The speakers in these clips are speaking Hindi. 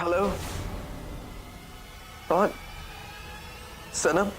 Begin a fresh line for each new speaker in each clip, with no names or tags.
हेलो, कौन? सनम?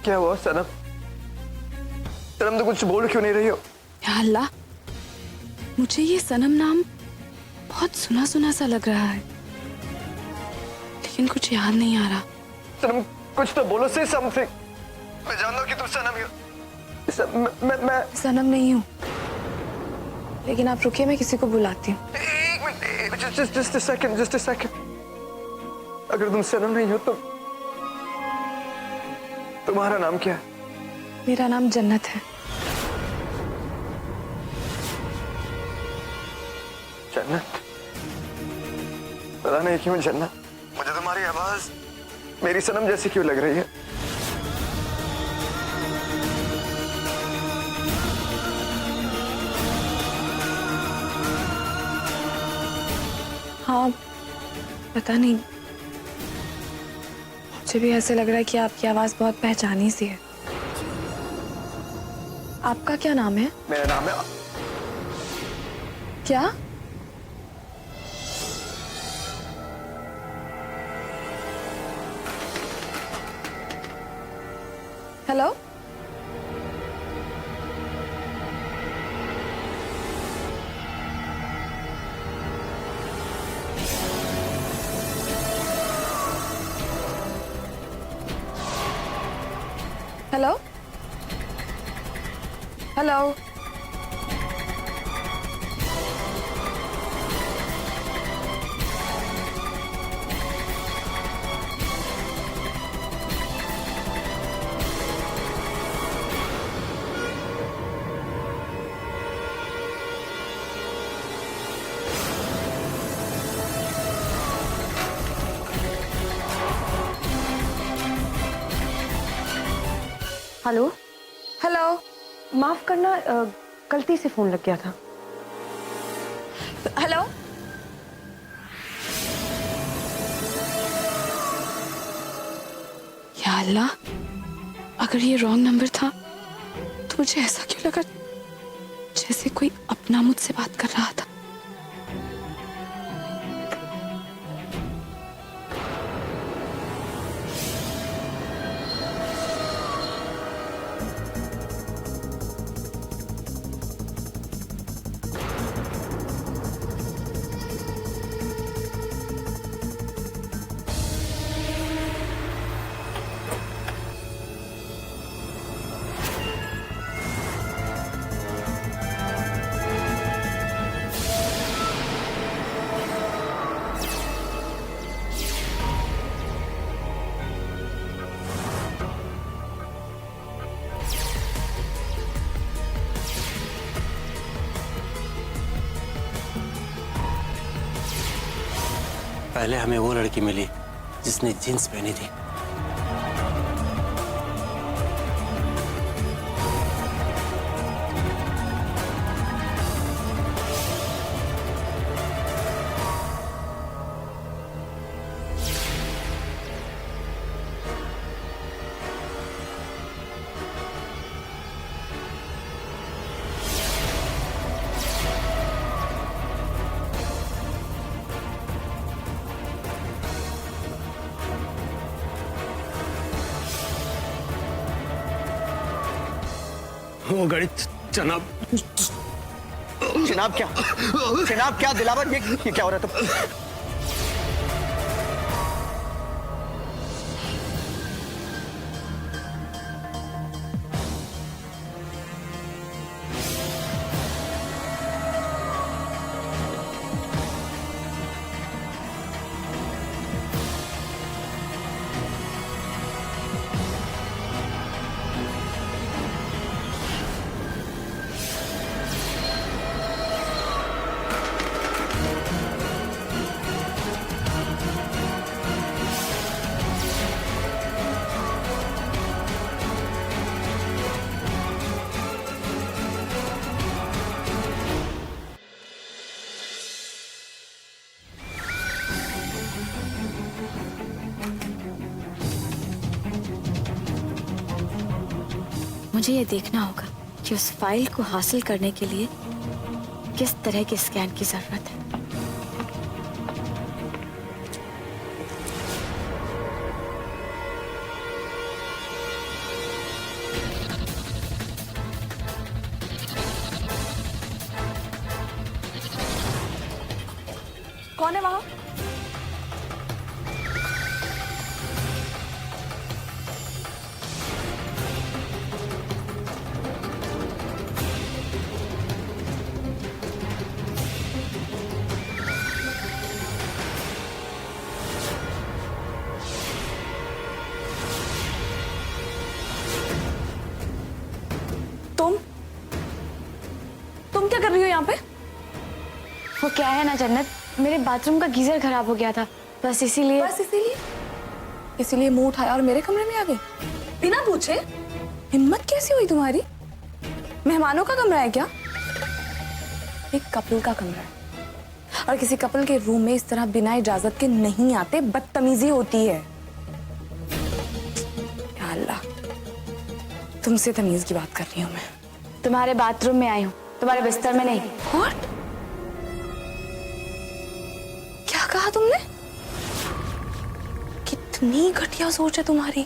क्या हुआ सनम? सनम तो कुछ बोल क्यों नहीं रही हो?
या अल्लाह, मुझे ये सनम नाम बहुत सुना सुना सा लग रहा है, लेकिन कुछ याद नहीं आ रहा।
सनम कुछ तो बोलो, से समथिंग। मैं जानता हूँ कि तुम सनम ही हो। मैं
सनम नहीं हूँ, लेकिन आप रुकिए, मैं किसी को बुलाती हूँ।
एक मिनट, जस्ट अ सेकंड। अगर तुम सनम नहीं हो तो तुम्हारा नाम क्या है?
मेरा नाम जन्नत है।
जन्नत? पता नहीं क्यों जन्नत, मुझे तुम्हारी आवाज मेरी सनम जैसी क्यों लग रही है।
हाँ, पता नहीं, मुझे भी ऐसे लग रहा है कि आपकी आवाज बहुत पहचानी सी है। आपका क्या नाम है?
मेरा नाम है।
क्या? Hello? Hello? Hello?
Hello,
hello?
माफ करना, गलती से फोन लग गया था।
हेलो? या अल्लाह, अगर ये रॉन्ग नंबर था तो मुझे ऐसा क्यों लगा जैसे कोई अपना मुझसे बात कर रहा था।
पहले हमें वो लड़की मिली जिसने जींस पहनी थी।
वो गाड़ी जनाब।
जनाब क्या? जनाब क्या दिलावर, ये क्या हो रहा है? तुम
मुझे ये देखना होगा कि उस फाइल को हासिल करने के लिए किस तरह के स्कैन की जरूरत है।
कौन है वहां? तुम क्या कर रही हो यहाँ पे?
वो क्या है ना जन्नत, मेरे बाथरूम का गीजर खराब हो गया था, बस इसीलिए।
इसीलिए मुंह उठाया और मेरे कमरे में आ गए बिना पूछे? हिम्मत कैसी हुई तुम्हारी? मेहमानों का कमरा है क्या? एक कपल का कमरा है और किसी कपल के रूम में इस तरह बिना इजाजत के नहीं आते, बदतमीजी होती है। या अल्लाह, तुमसे तमीज की बात कर रही हूँ मैं।
तुम्हारे बाथरूम में आई हूँ, तुम्हारे बिस्तर में नहीं।
What? क्या कहा तुमने? कितनी घटिया सोच है तुम्हारी।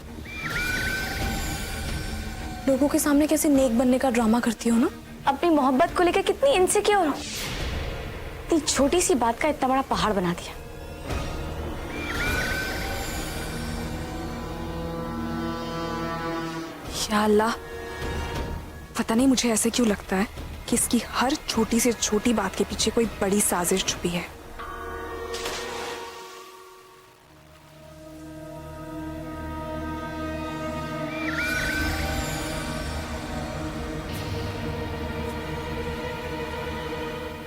लोगों के सामने कैसे नेक बनने का ड्रामा करती हो ना।
अपनी मोहब्बत को लेकर कितनी इनसिक्योर हो, इतनी छोटी सी बात का इतना बड़ा पहाड़ बना दिया।
या अल्लाह, पता नहीं मुझे ऐसे क्यों लगता है कि इसकी हर छोटी से छोटी बात के पीछे कोई बड़ी साजिश छुपी है।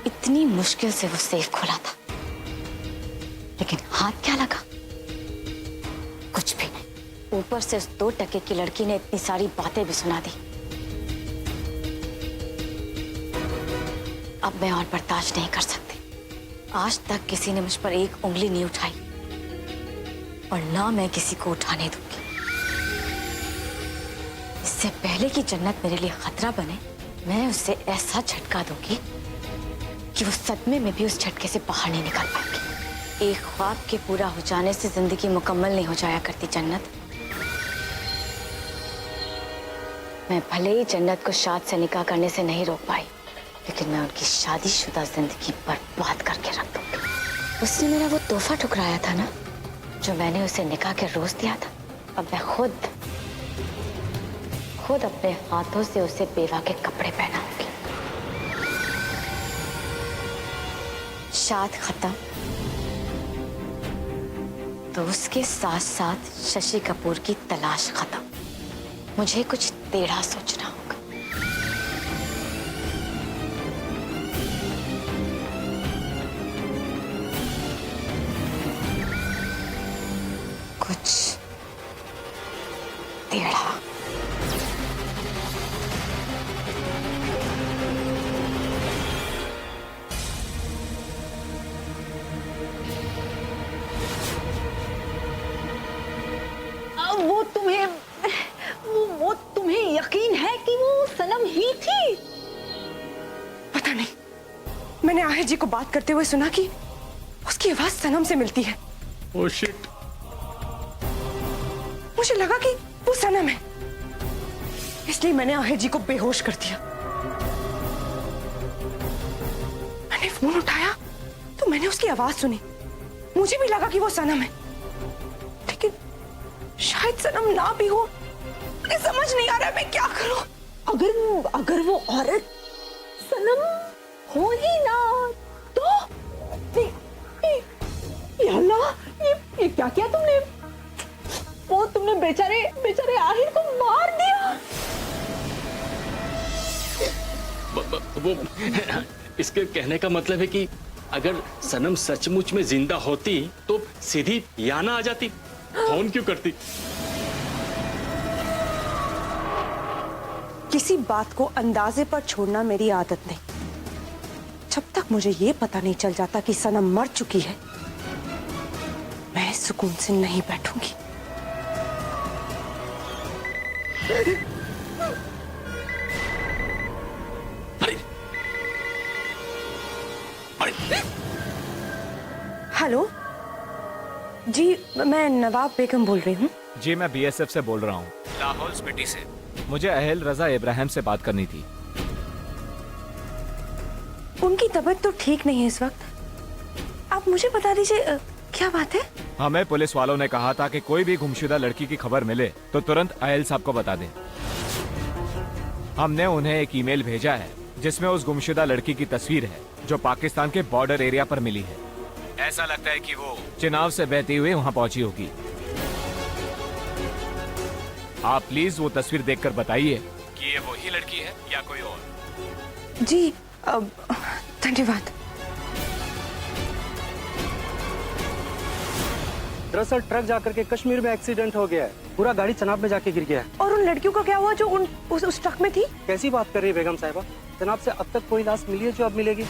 इतनी मुश्किल से वो सेफ खोला था, लेकिन हाथ क्या लगा? कुछ भी नहीं। ऊपर से उस 2 टके की लड़की ने इतनी सारी बातें भी सुना दी। अब मैं और बर्दाश्त नहीं कर सकती। आज तक किसी ने मुझ पर एक उंगली नहीं उठाई और ना मैं किसी को उठाने दूंगी। इससे पहले कि जन्नत मेरे लिए खतरा बने, मैं उसे ऐसा झटका दूंगी कि वो सदमे में भी उस झटके से बाहर नहीं निकल पाएगी। एक ख्वाब के पूरा हो जाने से जिंदगी मुकम्मल नहीं हो जाया करती जन्नत। मैं भले ही जन्नत को शाद से निकाह करने से नहीं रोक पाई, लेकिन मैं उनकी शादीशुदा जिंदगी बर्बाद करके रख दूंगी। उसने मेरा वो तोहफा ठुकराया था ना, जो मैंने उसे निकाह के रोज दिया था। अब मैं खुद अपने हाथों से उसे बेवा के कपड़े पहनाऊंगी। शाद खत्म तो उसके साथ साथ शशि कपूर की तलाश खत्म। मुझे कुछ टेढ़ा सोचना होगा। कुछ टेढ़ा।
वो तुम्हें यकीन है कि वो सनम ही थी?
पता नहीं, मैंने आहेर जी को बात करते हुए सुना कि उसकी आवाज सनम से मिलती है।
Oh shit.
मुझे लगा कि वो सनम है, इसलिए मैंने आहेर जी को बेहोश कर दिया। मैंने फोन उठाया तो मैंने उसकी आवाज सुनी। मुझे भी लगा कि वो सनम है, लेकिन शायद सनम ना भी हो। मुझे समझ नहीं आ रहा मैं क्या करूं।
अगर वो औरत सनम हो ही ना तो ये अल्लाह, ये क्या किया तुमने? वो तुमने बेचारे आहिर को मार दिया।
वो इसके कहने का मतलब है कि अगर सनम सचमुच में जिंदा होती तो सीधी याना आ जाती, फोन क्यों करती?
किसी बात को अंदाजे पर छोड़ना मेरी आदत नहीं। जब तक मुझे ये पता नहीं चल जाता कि सनम मर चुकी है, मैं सुकून से नहीं बैठूंगी। हेलो जी, मैं नवाब बेगम बोल रही हूँ।
जी मैं बीएसएफ से बोल रहा हूँ, लाहौल स्पीति से। मुझे अहल रजा इब्राहिम से बात करनी थी।
उनकी तबीयत तो ठीक नहीं है इस वक्त। आप मुझे बता दीजिए क्या बात है?
हमें पुलिस वालों ने कहा था कि कोई भी गुमशुदा लड़की की खबर मिले तो तुरंत अहल साहब को बता दें। हमने उन्हें एक ईमेल भेजा है जिसमें उस गुमशुदा लड़की की तस्वीर है जो पाकिस्तान के बॉर्डर एरिया पर मिली है। ऐसा लगता है कि वो चिनाब से बहती हुई वहां पहुंची होगी। आप प्लीज वो तस्वीर देखकर बताइए कि ये वही लड़की है या कोई और।
जी धन्यवाद।
दरअसल ट्रक जाकर के कश्मीर में एक्सीडेंट हो गया है, पूरा गाड़ी चनाब में जाके गिर गया है।
और उन लड़कियों का क्या हुआ जो उस ट्रक में थी?
कैसी बात कर रही है बेगम साहिबा? जनाब से अब तक कोई लाश मिली है जो अब मिलेगी?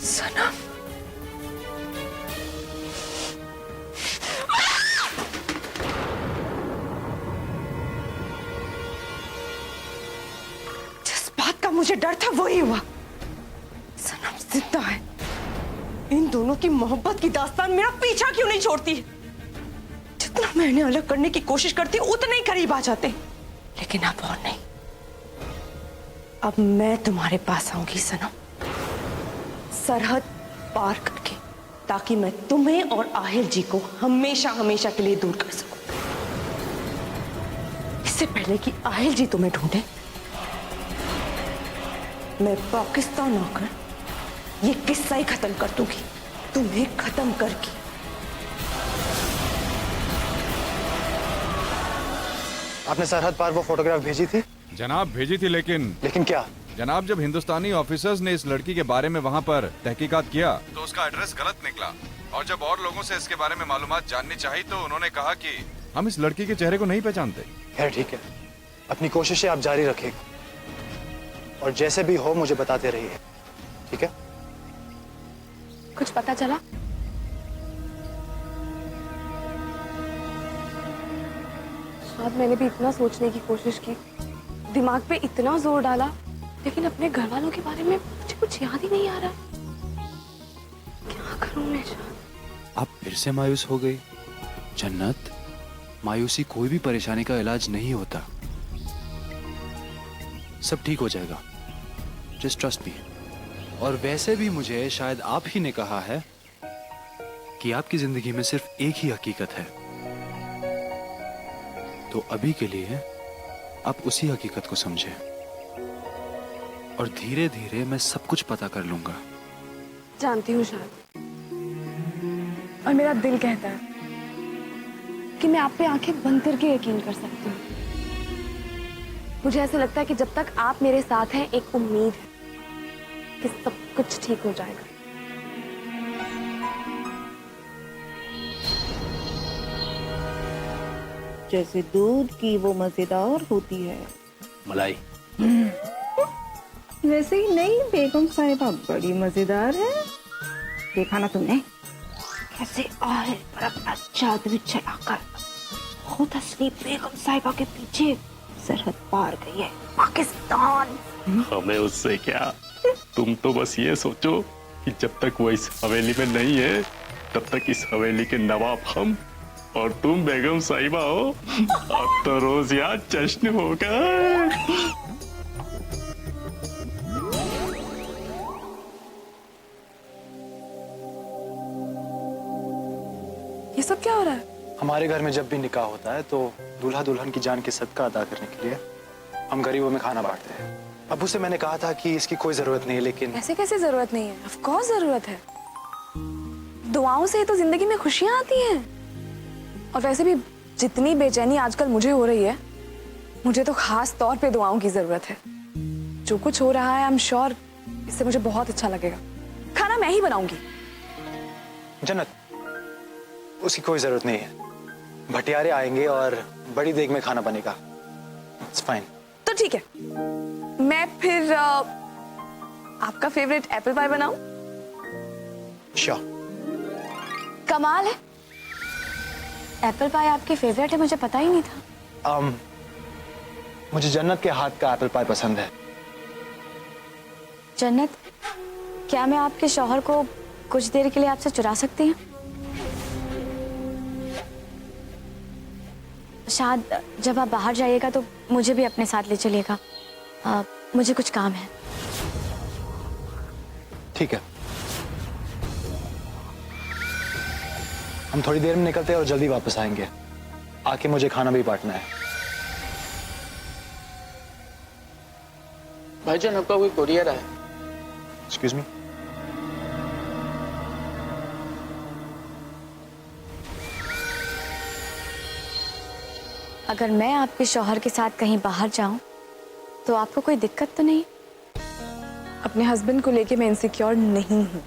सनम, जिस बात का मुझे डर था वही हुआ। सनम जिंदा है। इन दोनों की मोहब्बत की दास्तान मेरा पीछा क्यों नहीं छोड़ती? जितना मैं इन्हें अलग करने की कोशिश करती उतने ही करीब आ जाते, लेकिन अब और नहीं। अब मैं तुम्हारे पास आऊंगी सनम, सरहद पार करके, ताकि मैं तुम्हें और आहिल जी को हमेशा हमेशा के लिए दूर कर सकूं। इससे पहले कि आहिल जी तुम्हें ढूंढे, मैं पाकिस्तान आकर ये किस्सा ही खत्म कर दूंगी, तुम्हें खत्म करके।
आपने सरहद पार वो फोटोग्राफ भेजी थी?
जनाब भेजी थी, लेकिन
क्या?
जनाब जब हिंदुस्तानी ऑफिसर्स ने इस लड़की के बारे में वहाँ पर तहकीकात किया तो उसका एड्रेस गलत निकला, और जब और लोगों से इसके बारे में मालूमात जाननी चाहिए तो उन्होंने कहा कि हम इस लड़की के चेहरे को नहीं पहचानते।
खैर ठीक है, अपनी कोशिशें आप जारी रखिएगा और जैसे भी हो मुझे बताते रहिए, ठीक है?
कुछ पता चला? शायद मैंने भी इतना सोचने की कोशिश की, दिमाग पे इतना जोर डाला, लेकिन अपने घर वालों के बारे में मुझे कुछ याद ही नहीं आ रहा। क्या करूं मैं?
आप फिर से मायूस हो गई? जन्नत, मायूसी कोई भी परेशानी का इलाज नहीं होता। सब ठीक हो जाएगा, जस्ट ट्रस्ट मी। और वैसे भी मुझे शायद आप ही ने कहा है कि आपकी जिंदगी में सिर्फ एक ही हकीकत है, तो अभी के लिए आप उसी हकीकत को समझें और धीरे धीरे मैं सब कुछ पता कर लूंगा।
जानती हूँ शायद, और मेरा दिल कहता है कि मैं आप पे आंखें बंद करके यकीन कर सकती हूँ। मुझे ऐसा लगता है कि जब तक आप मेरे साथ हैं, एक उम्मीद है कि सब कुछ ठीक हो जाएगा।
जैसे दूध की वो मजेदार होती है,
मलाई।
वैसे ही नहीं बेगम साहिबा, बड़ी मजेदार है। देखा ना तुमने कैसे आहिल पर अपना जादू चलाकर खुद असली बेगम साहिबा के पीछे सरहद पार गई है, पाकिस्तान।
हमें उससे क्या, तुम तो बस ये सोचो कि जब तक वो इस हवेली में नहीं है तब तक इस हवेली के नवाब हम और तुम बेगम साहिबा हो। अब तो रोज यहाँ जश्न होगा।
ये सब क्या हो रहा है?
हमारे घर में जब भी निकाह होता है तो दूल्हा दुल्हन की जान की सदका अदा करने के लिए हम गरीबों में खाना बांटते हैं। अबू से मैंने कहा था कि इसकी कोई जरूरत नहीं है, लेकिन
ऐसे कैसे जरूरत नहीं है? ऑफ कोर्स जरूरत है। दुआओं से तो जिंदगी में खुशियां आती हैं। और वैसे भी जितनी बेचैनी आजकल मुझे हो रही है, मुझे तो खास तौर पे दुआओं की जरूरत है। जो कुछ हो रहा है आई एम श्योर इससे मुझे बहुत अच्छा लगेगा। खाना मैं ही बनाऊंगी।
जन्नत, उसकी कोई जरूरत नहीं है। भटियारे आएंगे और बड़ी देग में खाना बनेगा। It's fine.
तो ठीक है, मैं फिर आपका फेवरेट एप्पल पाई बनाऊं?
श्योर।
कमाल है, एप्पल पाई आपकी फेवरेट है, मुझे पता ही नहीं था।
मुझे जन्नत के हाथ का एप्पल पाई पसंद है।
जन्नत, क्या मैं आपके शौहर को कुछ देर के लिए आपसे चुरा सकती हूँ? शायद जब आप बाहर जाइएगा तो मुझे भी अपने साथ ले चलिएगा। मुझे कुछ काम है।
ठीक है, हम थोड़ी देर में निकलते हैं और जल्दी वापस आएंगे। आके मुझे खाना भी बांटना है।
भाईजान, आपका कोई कोरियर आया?
Excuse me.
अगर मैं आपके शौहर के साथ कहीं बाहर जाऊं तो आपको कोई दिक्कत तो नहीं?
अपने हस्बैंड को लेके मैं इनसिक्योर नहीं हूं,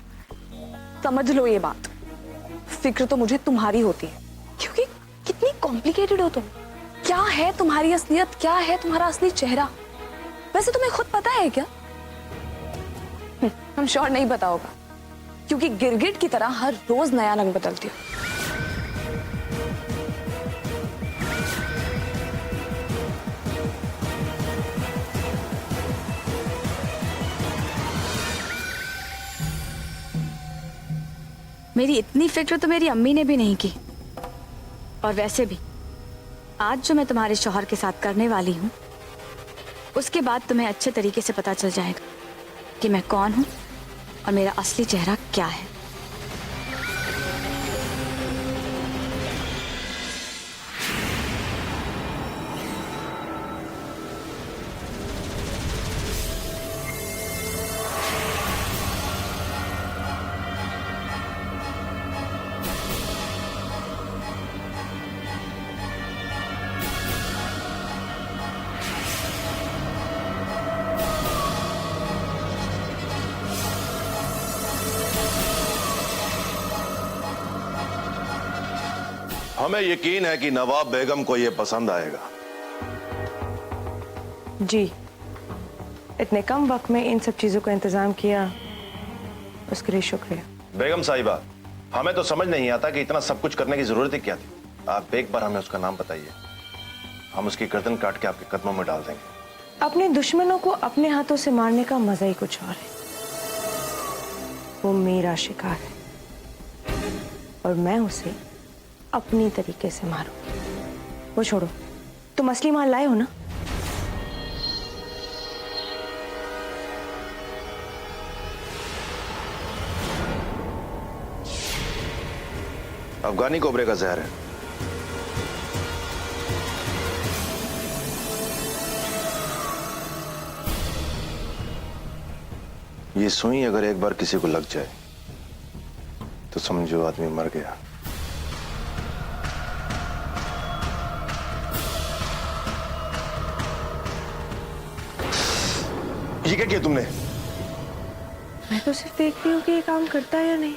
समझ लो ये बात। फिक्र तो मुझे तुम्हारी होती है, क्योंकि कितनी कॉम्प्लिकेटेड हो तुम। क्या है तुम्हारी असलियत, क्या है तुम्हारा असली चेहरा, वैसे तुम्हें खुद पता है क्या? हम श्योर नहीं पता होगा, क्योंकि गिरगिट की तरह हर रोज नया रंग बदलती हो।
मेरी इतनी फिक्र तो मेरी अम्मी ने भी नहीं की। और वैसे भी आज जो मैं तुम्हारे शौहर के साथ करने वाली हूँ, उसके बाद तुम्हें अच्छे तरीके से पता चल जाएगा कि मैं कौन हूँ और मेरा असली चेहरा क्या है।
हमें यकीन है कि नवाब बेगम को यह पसंद आएगा।
जी, इतने कम वक्त में इन सब चीजों का इंतजाम किया, उसके लिए शुक्रिया।
बेगम साहिबा, हमें तो समझ नहीं आता कि इतना सब कुछ करने की जरूरत ही क्या थी। आप एक बार हमें उसका नाम बताइए, हम उसकी गर्दन काट के आपके कदमों में डाल देंगे।
अपने दुश्मनों को अपने हाथों से मारने का मजा ही कुछ और है। वो मेरा शिकार है और मैं उसे अपनी तरीके से मारूंगी। वो छोड़ो, तुम असली माल लाए हो ना?
अफगानी कोबरे का जहर है। ये सुई अगर एक बार किसी को लग जाए तो समझो आदमी मर गया। ये क्या किया तुमने?
मैं तो सिर्फ देख रही हूँ कि ये काम करता है या नहीं।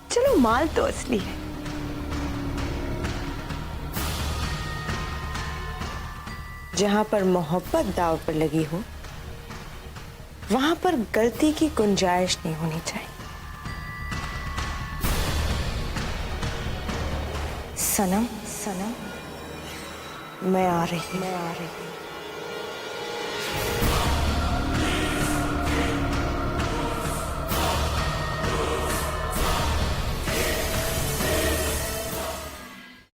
चलो, माल तो असली है। जहां पर मोहब्बत दाव पर लगी हो, वहां पर गलती की गुंजाइश नहीं होनी चाहिए। सनम, सनम, मैं आ रही।